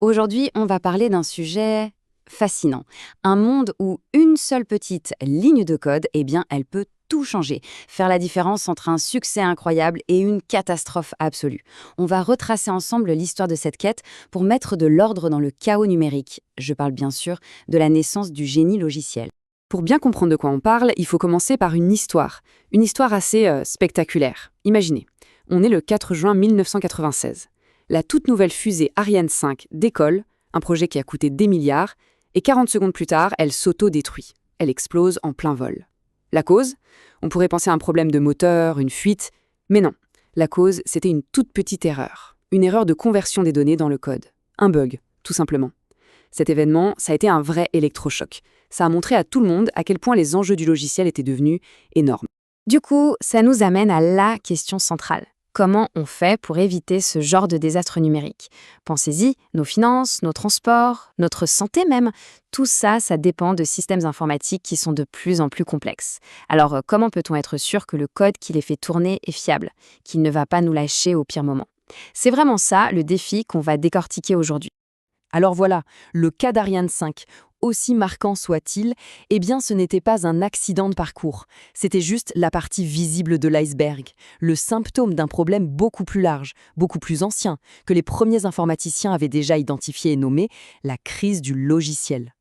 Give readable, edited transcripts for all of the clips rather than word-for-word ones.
Aujourd'hui, on va parler d'un sujet fascinant. Un monde où une seule petite ligne de code, eh bien, elle peut tout changer, faire la différence entre un succès incroyable et une catastrophe absolue. On va retracer ensemble l'histoire de cette quête pour mettre de l'ordre dans le chaos numérique. Je parle bien sûr de la naissance du génie logiciel. Pour bien comprendre de quoi on parle, il faut commencer par une histoire assez spectaculaire. Imaginez, on est le 4 juin 1996. La toute nouvelle fusée Ariane 5 décolle, un projet qui a coûté des milliards, et 40 secondes plus tard, elle s'auto-détruit. Elle explose en plein vol. La cause? On pourrait penser à un problème de moteur, une fuite, mais non. La cause, c'était une toute petite erreur. Une erreur de conversion des données dans le code. Un bug, tout simplement. Cet événement, ça a été un vrai électrochoc. Ça a montré à tout le monde à quel point les enjeux du logiciel étaient devenus énormes. Du coup, ça nous amène à la question centrale. Comment on fait pour éviter ce genre de désastre numérique? Pensez-y, nos finances, nos transports, notre santé même, tout ça, ça dépend de systèmes informatiques qui sont de plus en plus complexes. Alors, comment peut-on être sûr que le code qui les fait tourner est fiable, qu'il ne va pas nous lâcher au pire moment? C'est vraiment ça le défi qu'on va décortiquer aujourd'hui. Alors voilà, le cas d'Ariane 5, aussi marquant soit-il, eh bien ce n'était pas un accident de parcours, c'était juste la partie visible de l'iceberg, le symptôme d'un problème beaucoup plus large, beaucoup plus ancien, que les premiers informaticiens avaient déjà identifié et nommé la crise du logiciel.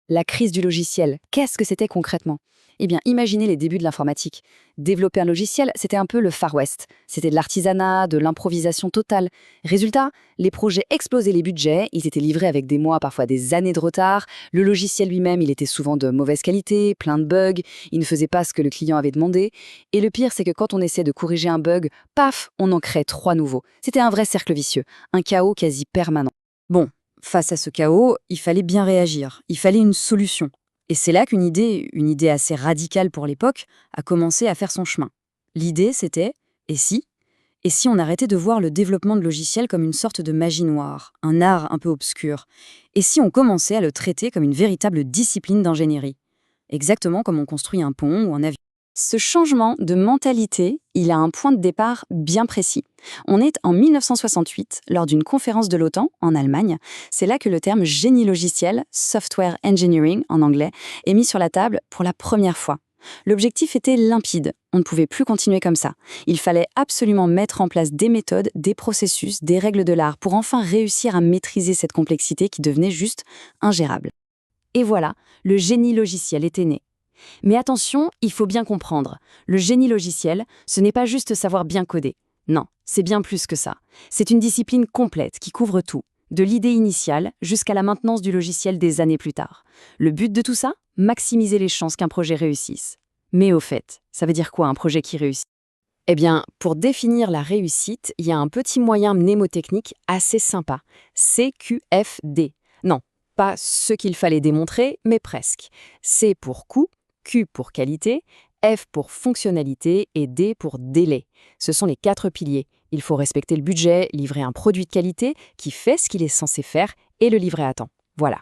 La crise du logiciel, qu'est-ce que c'était concrètement? Eh bien, imaginez les débuts de l'informatique. Développer un logiciel, c'était un peu le Far West. C'était de l'artisanat, de l'improvisation totale. Résultat, les projets explosaient les budgets, ils étaient livrés avec des mois, parfois des années de retard. Le logiciel lui-même, il était souvent de mauvaise qualité, plein de bugs, il ne faisait pas ce que le client avait demandé. Et le pire, c'est que quand on essaie de corriger un bug, paf, on en crée 3 nouveaux. C'était un vrai cercle vicieux, un chaos quasi permanent. Bon, face à ce chaos, il fallait bien réagir, il fallait une solution. Et c'est là qu'une idée assez radicale pour l'époque, a commencé à faire son chemin. L'idée, c'était « et si ?» Et si on arrêtait de voir le développement de logiciels comme une sorte de magie noire, un art un peu obscur? Et si on commençait à le traiter comme une véritable discipline d'ingénierie? Exactement comme on construit un pont ou un avion. Ce changement de mentalité, il a un point de départ bien précis. On est en 1968, lors d'une conférence de l'OTAN, en Allemagne. C'est là que le terme génie logiciel, software engineering en anglais, est mis sur la table pour la première fois. L'objectif était limpide. On ne pouvait plus continuer comme ça. Il fallait absolument mettre en place des méthodes, des processus, des règles de l'art pour enfin réussir à maîtriser cette complexité qui devenait juste ingérable. Et voilà, le génie logiciel était né. Mais attention, il faut bien comprendre. Le génie logiciel, ce n'est pas juste savoir bien coder. Non, c'est bien plus que ça. C'est une discipline complète qui couvre tout, de l'idée initiale jusqu'à la maintenance du logiciel des années plus tard. Le but de tout ça? Maximiser les chances qu'un projet réussisse. Mais au fait, ça veut dire quoi un projet qui réussit? Eh bien, pour définir la réussite, il y a un petit moyen mnémotechnique assez sympa. CQFD. Non, pas ce qu'il fallait démontrer, mais presque. C pour coût, Q pour qualité, F pour fonctionnalité et D pour délai. Ce sont les 4 piliers. Il faut respecter le budget, livrer un produit de qualité qui fait ce qu'il est censé faire et le livrer à temps. Voilà.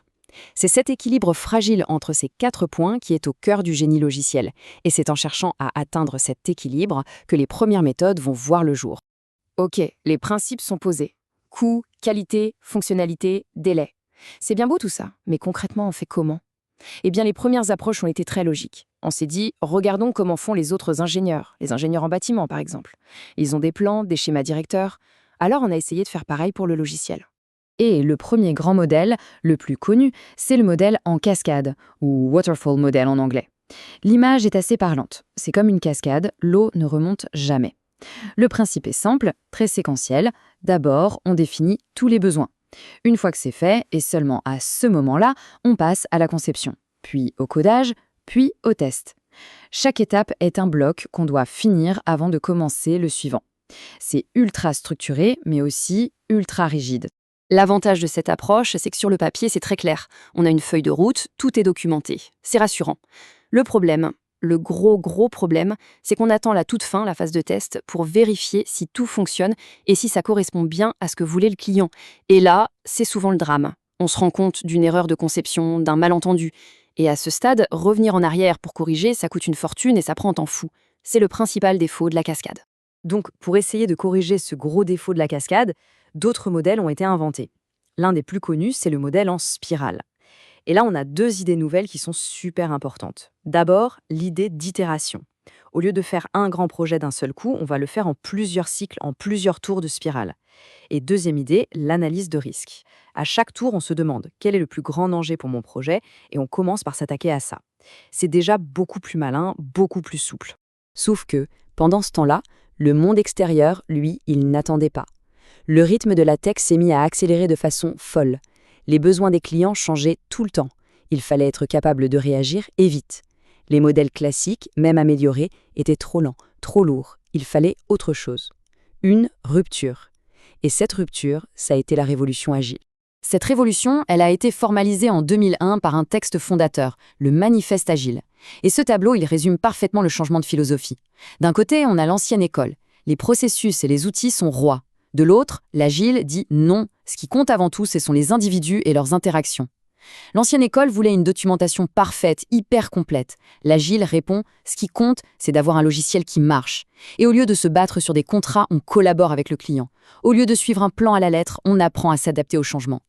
C'est cet équilibre fragile entre ces 4 points qui est au cœur du génie logiciel. Et c'est en cherchant à atteindre cet équilibre que les premières méthodes vont voir le jour. Ok, les principes sont posés. Coût, qualité, fonctionnalité, délai. C'est bien beau tout ça, mais concrètement, on fait comment? Eh bien, les premières approches ont été très logiques. On s'est dit, regardons comment font les autres ingénieurs, les ingénieurs en bâtiment par exemple. Ils ont des plans, des schémas directeurs. Alors on a essayé de faire pareil pour le logiciel. Et le premier grand modèle, le plus connu, c'est le modèle en cascade, ou waterfall model en anglais. L'image est assez parlante. C'est comme une cascade, l'eau ne remonte jamais. Le principe est simple, très séquentiel. D'abord, on définit tous les besoins. Une fois que c'est fait, et seulement à ce moment-là, on passe à la conception, puis au codage, puis au test. Chaque étape est un bloc qu'on doit finir avant de commencer le suivant. C'est ultra structuré, mais aussi ultra rigide. L'avantage de cette approche, c'est que sur le papier, c'est très clair. On a une feuille de route, tout est documenté. C'est rassurant. Le problème, le gros problème, c'est qu'on attend la toute fin, la phase de test, pour vérifier si tout fonctionne et si ça correspond bien à ce que voulait le client. Et là, c'est souvent le drame. On se rend compte d'une erreur de conception, d'un malentendu. Et à ce stade, revenir en arrière pour corriger, ça coûte une fortune et ça prend un temps fou. C'est le principal défaut de la cascade. Donc, pour essayer de corriger ce gros défaut de la cascade, d'autres modèles ont été inventés. L'un des plus connus, c'est le modèle en spirale. Et là, on a deux idées nouvelles qui sont super importantes. D'abord, l'idée d'itération. Au lieu de faire un grand projet d'un seul coup, on va le faire en plusieurs cycles, en plusieurs tours de spirale. Et deuxième idée, l'analyse de risque. À chaque tour, on se demande quel est le plus grand danger pour mon projet et on commence par s'attaquer à ça. C'est déjà beaucoup plus malin, beaucoup plus souple. Sauf que, pendant ce temps-là, le monde extérieur, lui, il n'attendait pas. Le rythme de la tech s'est mis à accélérer de façon folle. Les besoins des clients changeaient tout le temps. Il fallait être capable de réagir et vite. Les modèles classiques, même améliorés, étaient trop lents, trop lourds. Il fallait autre chose. Une rupture. Et cette rupture, ça a été la révolution agile. Cette révolution, elle a été formalisée en 2001 par un texte fondateur, le Manifeste Agile. Et ce tableau, il résume parfaitement le changement de philosophie. D'un côté, on a l'ancienne école. Les processus et les outils sont rois. De l'autre, l'agile dit non. Ce qui compte avant tout, ce sont les individus et leurs interactions. L'ancienne école voulait une documentation parfaite, hyper complète. L'agile répond, ce qui compte, c'est d'avoir un logiciel qui marche. Et au lieu de se battre sur des contrats, on collabore avec le client. Au lieu de suivre un plan à la lettre, on apprend à s'adapter au changement.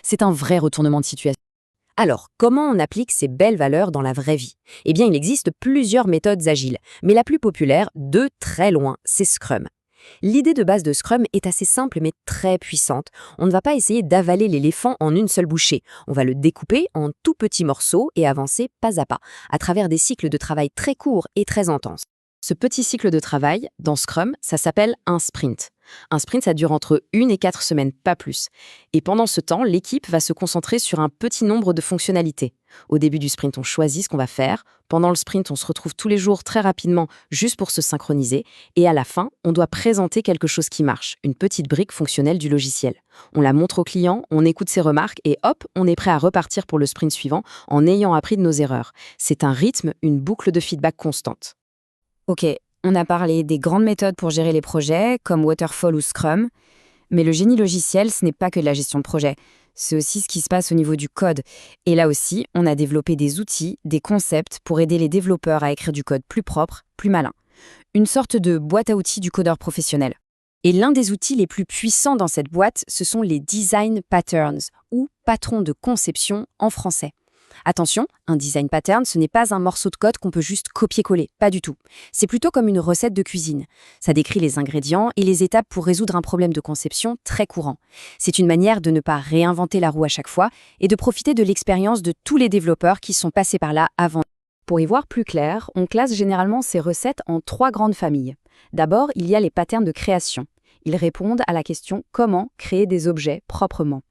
C'est un vrai retournement de situation. Alors, comment on applique ces belles valeurs dans la vraie vie? Eh bien, il existe plusieurs méthodes agiles, mais la plus populaire, de très loin, c'est Scrum. L'idée de base de Scrum est assez simple mais très puissante. On ne va pas essayer d'avaler l'éléphant en une seule bouchée. On va le découper en tout petits morceaux et avancer pas à pas, à travers des cycles de travail très courts et très intenses. Ce petit cycle de travail, dans Scrum, ça s'appelle un sprint. Un sprint, ça dure entre 1 et 4 semaines, pas plus. Et pendant ce temps, l'équipe va se concentrer sur un petit nombre de fonctionnalités. Au début du sprint, on choisit ce qu'on va faire. Pendant le sprint, on se retrouve tous les jours très rapidement, juste pour se synchroniser. Et à la fin, on doit présenter quelque chose qui marche, une petite brique fonctionnelle du logiciel. On la montre au client, on écoute ses remarques et hop, on est prêt à repartir pour le sprint suivant en ayant appris de nos erreurs. C'est un rythme, une boucle de feedback constante. Ok, on a parlé des grandes méthodes pour gérer les projets, comme Waterfall ou Scrum, mais le génie logiciel, ce n'est pas que de la gestion de projet, c'est aussi ce qui se passe au niveau du code. Et là aussi, on a développé des outils, des concepts pour aider les développeurs à écrire du code plus propre, plus malin. Une sorte de boîte à outils du codeur professionnel. Et l'un des outils les plus puissants dans cette boîte, ce sont les design patterns, ou patrons de conception en français. Attention, un design pattern, ce n'est pas un morceau de code qu'on peut juste copier-coller, pas du tout. C'est plutôt comme une recette de cuisine. Ça décrit les ingrédients et les étapes pour résoudre un problème de conception très courant. C'est une manière de ne pas réinventer la roue à chaque fois et de profiter de l'expérience de tous les développeurs qui sont passés par là avant. Pour y voir plus clair, on classe généralement ces recettes en 3 grandes familles. D'abord, il y a les patterns de création. Ils répondent à la question « Comment créer des objets proprement ?»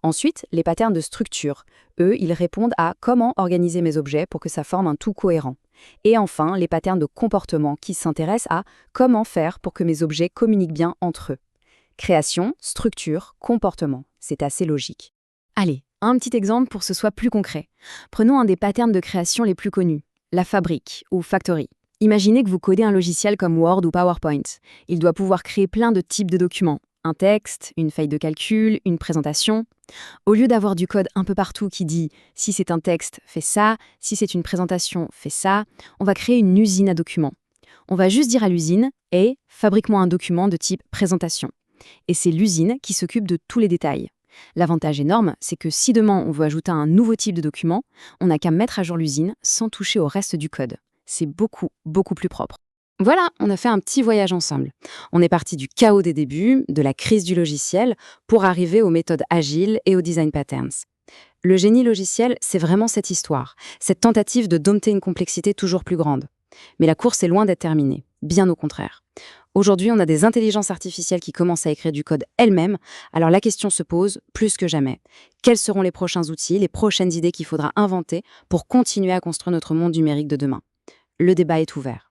Ensuite, les patterns de structure. Eux, ils répondent à comment organiser mes objets pour que ça forme un tout cohérent. Et enfin, les patterns de comportement qui s'intéressent à comment faire pour que mes objets communiquent bien entre eux. Création, structure, comportement. C'est assez logique. Allez, un petit exemple pour que ce soit plus concret. Prenons un des patterns de création les plus connus, la fabrique ou factory. Imaginez que vous codez un logiciel comme Word ou PowerPoint. Il doit pouvoir créer plein de types de documents. Un texte, une feuille de calcul, une présentation. Au lieu d'avoir du code un peu partout qui dit « si c'est un texte, fais ça, si c'est une présentation, fais ça », on va créer une usine à documents. On va juste dire à l'usine « Hey, fabrique-moi un document de type présentation ». Et c'est l'usine qui s'occupe de tous les détails. L'avantage énorme, c'est que si demain on veut ajouter un nouveau type de document, on n'a qu'à mettre à jour l'usine sans toucher au reste du code. C'est beaucoup, beaucoup plus propre. Voilà, on a fait un petit voyage ensemble. On est parti du chaos des débuts, de la crise du logiciel, pour arriver aux méthodes agiles et aux design patterns. Le génie logiciel, c'est vraiment cette histoire, cette tentative de dompter une complexité toujours plus grande. Mais la course est loin d'être terminée, bien au contraire. Aujourd'hui, on a des intelligences artificielles qui commencent à écrire du code elles-mêmes, alors la question se pose plus que jamais. Quels seront les prochains outils, les prochaines idées qu'il faudra inventer pour continuer à construire notre monde numérique de demain ? Le débat est ouvert.